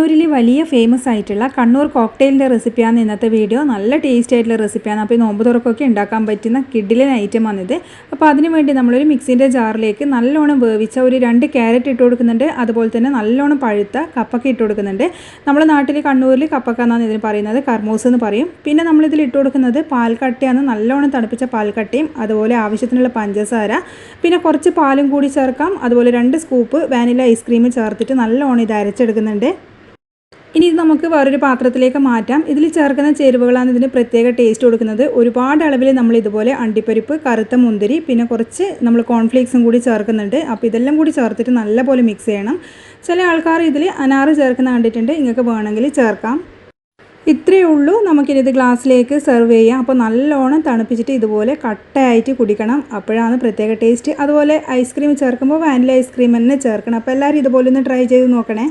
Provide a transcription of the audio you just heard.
കണ്ണൂരിൽ വലിയ ഫേമസ് ആയിട്ടുള്ള കണ്ണൂർ കോക്ടെയിലിൻ്റെ റെസിപ്പിയാണ് ഇന്നത്തെ വീഡിയോ. നല്ല ടേസ്റ്റ് ആയിട്ടുള്ള റെസിപ്പിയാണ്. അപ്പോൾ ഈ നോമ്പ് തുറക്കൊക്കെ ഉണ്ടാക്കാൻ പറ്റുന്ന കിഡിലൻ ഐറ്റം ആണിത്. അപ്പോൾ അതിന് വേണ്ടി നമ്മളൊരു മിക്സിൻ്റെ ജാറിലേക്ക് നല്ലോണം വേവിച്ച ഒരു 2 ക്യാരറ്റ് ഇട്ട് കൊടുക്കുന്നുണ്ട്. അതുപോലെ തന്നെ നല്ലോണം പഴുത്ത കപ്പക്ക ഇട്ട് കൊടുക്കുന്നുണ്ട്. നമ്മുടെ നാട്ടിൽ കണ്ണൂരിൽ കപ്പക്ക എന്നാണ് ഇതിന് പറയുന്നത്, കർമൂസ് എന്ന് പറയും. പിന്നെ നമ്മളിതിൽ ഇട്ട് കൊടുക്കുന്നത് പാൽക്കട്ടയാണ്, നല്ലോണം തണുപ്പിച്ച പാൽക്കട്ടയും അതുപോലെ ആവശ്യത്തിനുള്ള പഞ്ചസാര, പിന്നെ കുറച്ച് പാലും കൂടി ചേർക്കാം. അതുപോലെ 2 സ്കൂപ്പ് വാനില ഐസ്ക്രീം ചേർത്തിട്ട് നല്ലോണം ഇത് അരച്ചെടുക്കുന്നുണ്ട്. ഇനി ഇത് നമുക്ക് വേറൊരു പാത്രത്തിലേക്ക് മാറ്റാം. ഇതിൽ ചേർക്കുന്ന ചേരുവകളാണ് ഇതിന് പ്രത്യേക ടേസ്റ്റ് കൊടുക്കുന്നത്. ഒരുപാട് അളവിൽ നമ്മൾ ഇതുപോലെ അണ്ടിപ്പരിപ്പ്, കറുത്ത മുന്തിരി, പിന്നെ കുറച്ച് നമ്മൾ കോൺഫ്ലേക്സും കൂടി ചേർക്കുന്നുണ്ട്. അപ്പോൾ ഇതെല്ലാം കൂടി ചേർത്തിട്ട് നല്ലപോലെ മിക്സ് ചെയ്യണം. ചില ആൾക്കാർ ഇതിൽ അനാറ് ചേർക്കുന്ന കണ്ടിട്ടുണ്ട്, നിങ്ങൾക്ക് വേണമെങ്കിൽ ചേർക്കാം. ഇത്രയേ ഉള്ളൂ. നമുക്കിനി ഇത് ഗ്ലാസ്സിലേക്ക് സെർവ് ചെയ്യാം. അപ്പോൾ നല്ലോണം തണുപ്പിച്ചിട്ട് ഇതുപോലെ കട്ടയായിട്ട് കുടിക്കണം, അപ്പോഴാണ് പ്രത്യേക ടേസ്റ്റ്. അതുപോലെ ഐസ്ക്രീം ചേർക്കുമ്പോൾ വാനില ഐസ്ക്രീം തന്നെ ചേർക്കണം. അപ്പോൾ എല്ലാവരും ഇതുപോലെ ഒന്ന് ട്രൈ ചെയ്ത് നോക്കണേ.